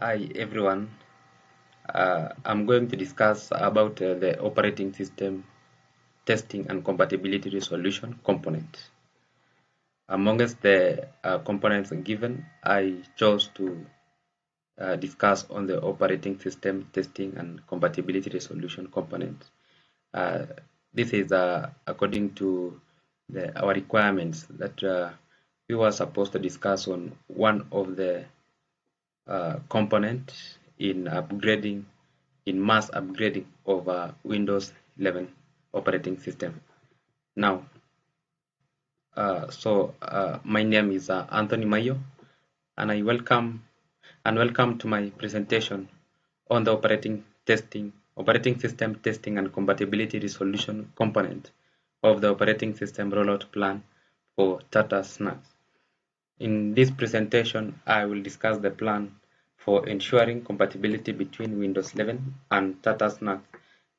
Hi everyone. I'm going to discuss about the operating system testing and compatibility resolution component. Amongst the components given, I chose to discuss on the operating system testing and compatibility resolution component. Uh, this is according to our requirements that we were supposed to discuss on one of the component in mass upgrading of Windows 11 operating system. Now, my name is Anthony Mayo, and I welcome to my presentation on the operating system testing and compatibility resolution component of the operating system rollout plan for Tata Snacks. In this presentation, I will discuss the plan for ensuring compatibility between Windows 11 and Tata Snacks'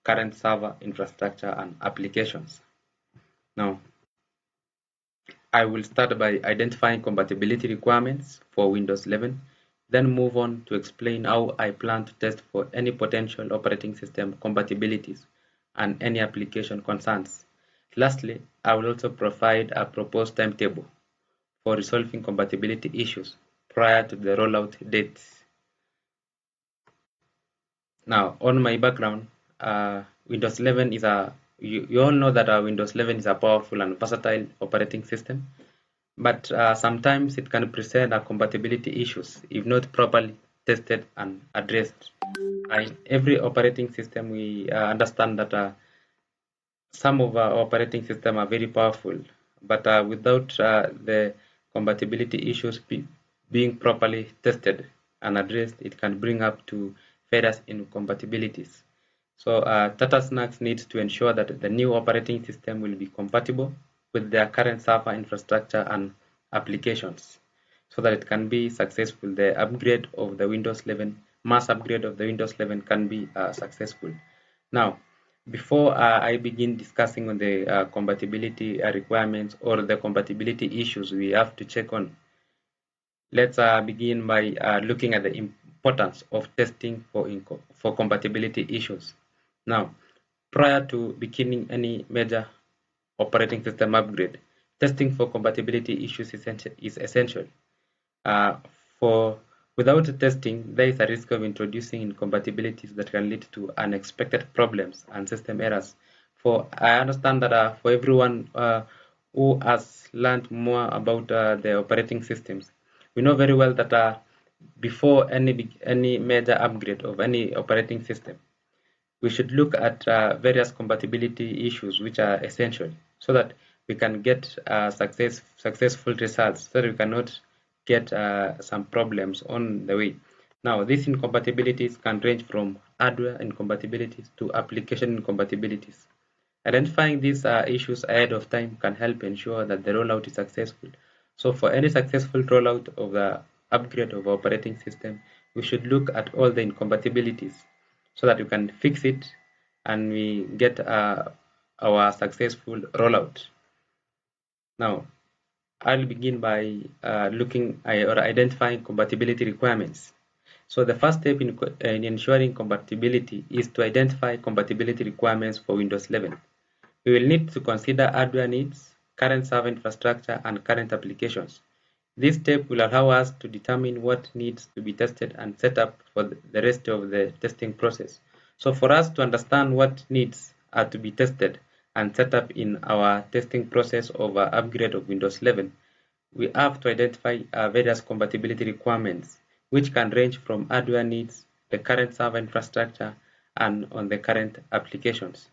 current server infrastructure and applications. Now, I will start by identifying compatibility requirements for Windows 11, then move on to explain how I plan to test for any potential operating system compatibilities and any application concerns. Lastly, I will also provide a proposed timetable for resolving compatibility issues prior to the rollout dates. Now, on my background, Windows 11 is you all know that Windows 11 is a powerful and versatile operating system, but sometimes it can present compatibility issues if not properly tested and addressed. In every operating system, we understand that some of our operating systems are very powerful, but without the compatibility issues being properly tested and addressed, it can bring up to failures in compatibilities. So Tata Snacks needs to ensure that the new operating system will be compatible with their current server infrastructure and applications so that it can be successful. The upgrade of the Windows 11, mass upgrade of the Windows 11 can be successful. Now, before I begin discussing on the compatibility requirements or the compatibility issues we have to check on, let's begin by looking at the importance of testing for compatibility issues. Now, prior to beginning any major operating system upgrade, testing for compatibility issues is essential. Uh, for Without testing, there is a risk of introducing incompatibilities that can lead to unexpected problems and system errors. For I understand that for everyone who has learned more about the operating systems, we know very well that before any major upgrade of any operating system, we should look at various compatibility issues which are essential so that we can get successful results, so that we cannot get some problems on the way. Now, these incompatibilities can range from hardware incompatibilities to application incompatibilities. Identifying these issues ahead of time can help ensure that the rollout is successful. So for any successful rollout of the upgrade of operating system, we should look at all the incompatibilities so that we can fix it and we get our successful rollout. Now, I'll begin by looking or identifying compatibility requirements. So the first step in ensuring compatibility is to identify compatibility requirements for Windows 11. We will need to consider hardware needs, current server infrastructure, and current applications. This step will allow us to determine what needs to be tested and set up for the rest of the testing process. So for us to understand what needs are to be tested and set up in our testing process of upgrade of Windows 11, we have to identify various compatibility requirements, which can range from hardware needs, the current server infrastructure, and on the current applications.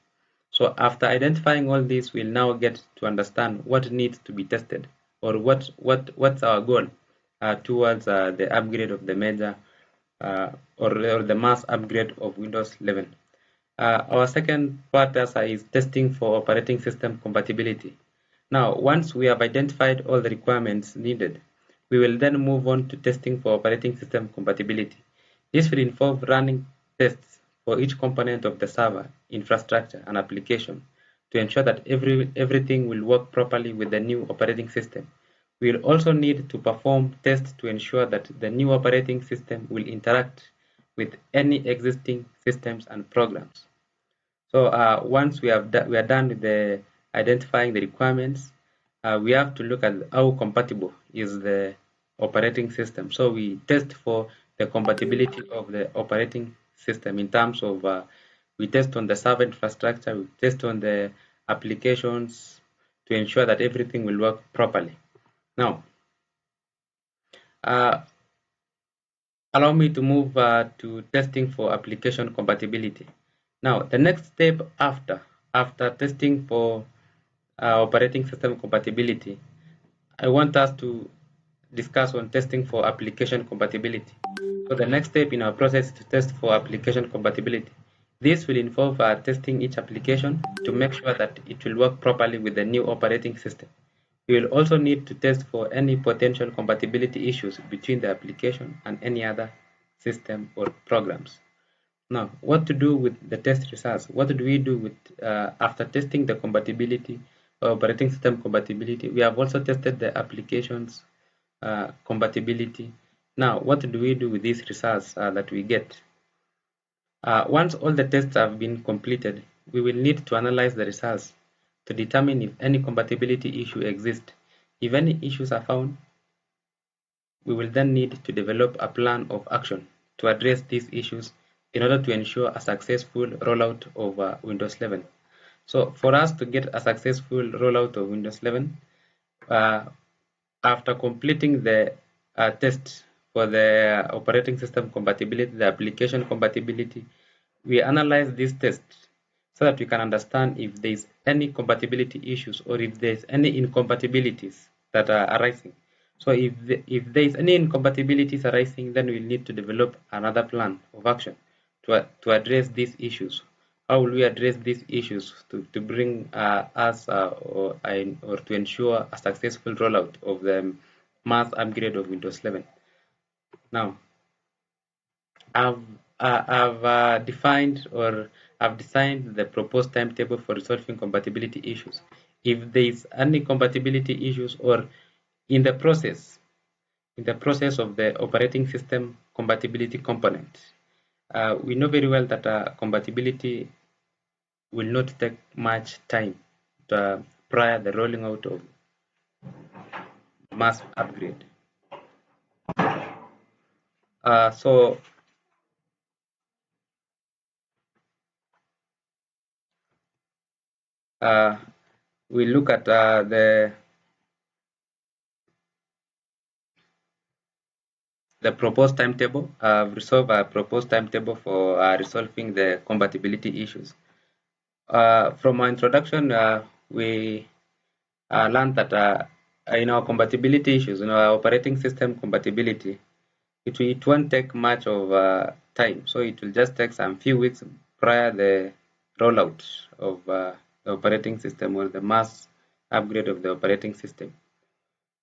So after identifying all this, we'll now get to understand what needs to be tested or what's our goal towards the upgrade of the major or the mass upgrade of Windows 11. Our second part is testing for operating system compatibility. Now, once we have identified all the requirements needed, we will then move on to testing for operating system compatibility. This will involve running tests for each component of the server, infrastructure, and application to ensure that everything will work properly with the new operating system. We'll also need to perform tests to ensure that the new operating system will interact with any existing systems and programs. So once we are done with the identifying the requirements, we have to look at how compatible is the operating system. So we test for the compatibility of the operating system in terms of we test on the server infrastructure, we test on the applications to ensure that everything will work properly. Now, uh, allow me to move to testing for application compatibility. Now, the next step after testing for operating system compatibility, I want us to discuss on testing for application compatibility. So the next step in our process is to test for application compatibility. This will involve testing each application to make sure that it will work properly with the new operating system. We will also need to test for any potential compatibility issues between the application and any other system or programs. Now, what to do with the test results? What do we do with after testing the compatibility, operating system compatibility? We have also tested the applications compatibility. Now, what do we do with these results that we get? Once all the tests have been completed, we will need to analyze the results to determine if any compatibility issue exists. If any issues are found, we will then need to develop a plan of action to address these issues in order to ensure a successful rollout of Windows 11. So for us to get a successful rollout of Windows 11, after completing the test for the operating system compatibility, the application compatibility, we analyze these tests so that we can understand if there is any compatibility issues or if there is any incompatibilities that are arising. So if there is any incompatibilities arising, then we'll need to develop another plan of action to address these issues. How will we address these issues to bring us or to ensure a successful rollout of the mass upgrade of Windows 11? Now, I've defined or I've designed the proposed timetable for resolving compatibility issues. If there is any compatibility issues or in the process of the operating system compatibility component, we know very well that compatibility will not take much time prior the rolling out of mass upgrade. So we look at the proposed timetable. Resolve a proposed timetable for resolving the compatibility issues. From our introduction, we learned that in our compatibility issues, in our operating system compatibility, it won't take much of time. So it will just take some few weeks prior the rollout of the operating system or the mass upgrade of the operating system.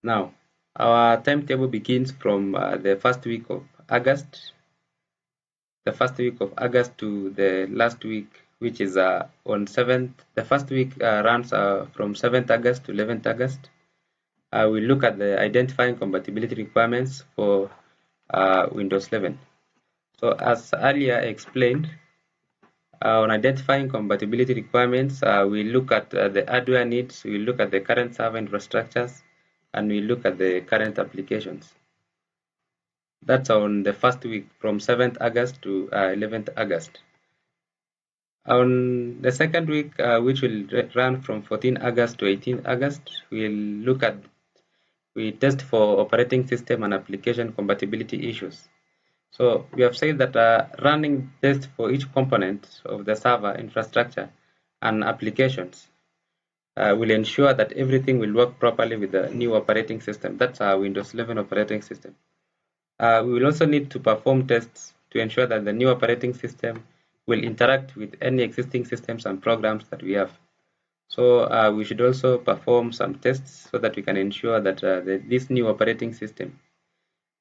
Now, our timetable begins from the first week of August to the last week, which is on 7th. The first week runs from 7th August to 11th August. We look at the identifying compatibility requirements for Windows 11. So as earlier explained, on identifying compatibility requirements, we look at the hardware needs, we look at the current server infrastructures, and we look at the current applications. That's on the first week from 7th August to 11th August. On the second week, which will run from 14th August to 18th August, we test for operating system and application compatibility issues. So we have said that running tests for each component of the server infrastructure and applications will ensure that everything will work properly with the new operating system. That's our Windows 11 operating system. We will also need to perform tests to ensure that the new operating system will interact with any existing systems and programs that we have. So we should also perform some tests so that we can ensure that this new operating system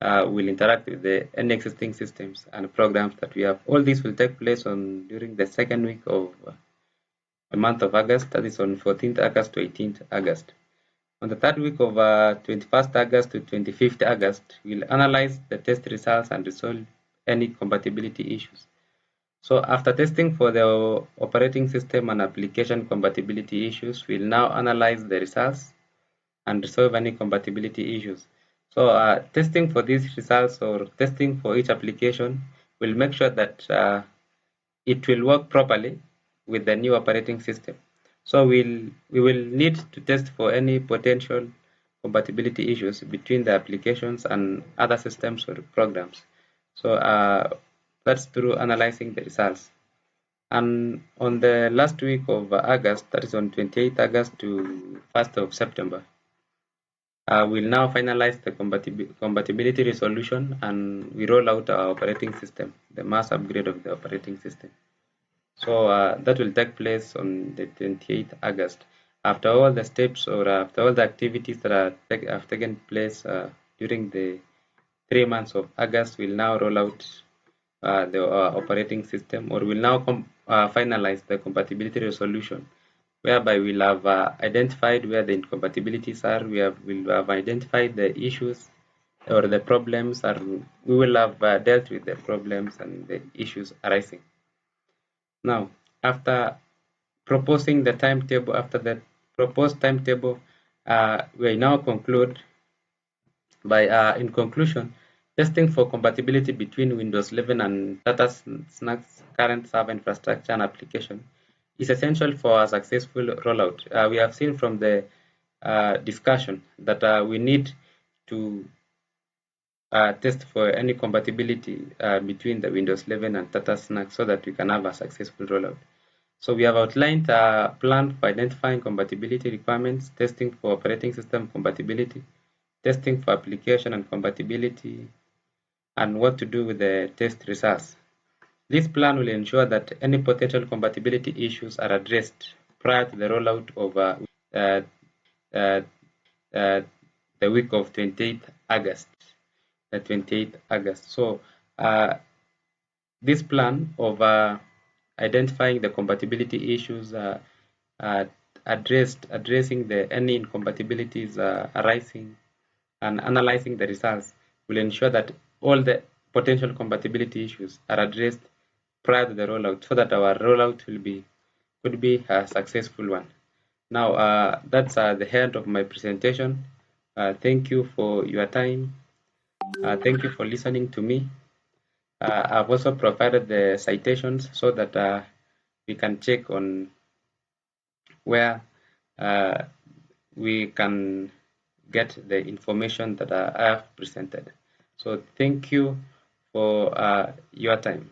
will interact with any existing systems and programs that we have. All this will take place during the second week of the month of August, that is on 14th August to 18th August. On the third week of 21st August to 25th August, we'll analyze the test results and resolve any compatibility issues. So after testing for the operating system and application compatibility issues, we'll now analyze the results and resolve any compatibility issues. So testing for these results or testing for each application will make sure that it will work properly with the new operating system. So we will need to test for any potential compatibility issues between the applications and other systems or programs. So that's through analyzing the results. And on the last week of August, that is on 28th August to 1st of September, we'll now finalize the compatibility resolution and we roll out our operating system, the mass upgrade of the operating system. So that will take place on the 28th August. After all the steps or after all the activities that have taken place during the 3 months of August, we'll now roll out the operating system, or will now finalize the compatibility resolution, whereby we'll have identified where the incompatibilities are, we'll have identified the issues or the problems, and we will have dealt with the problems and the issues arising. Now, after proposing the timetable, after the proposed timetable, we now conclude by, in conclusion, testing for compatibility between Windows 11 and Tata Snack's current server infrastructure and application is essential for a successful rollout. We have seen from the discussion that we need to test for any compatibility between the Windows 11 and Tata Snack so that we can have a successful rollout. So we have outlined a plan for identifying compatibility requirements, testing for operating system compatibility, testing for application and compatibility, and what to do with the test results. This plan will ensure that any potential compatibility issues are addressed prior to the rollout of uh, uh, uh, the week of 28th August. The 28th August. So this plan of identifying the compatibility issues, uh, addressing any incompatibilities arising, and analyzing the results will ensure that all the potential compatibility issues are addressed prior to the rollout, so that our rollout could be a successful one. Now, that's the end of my presentation. Thank you for your time. Thank you for listening to me. I've also provided the citations so that we can check on where uh, we can get the information that I have presented. So thank you for your time.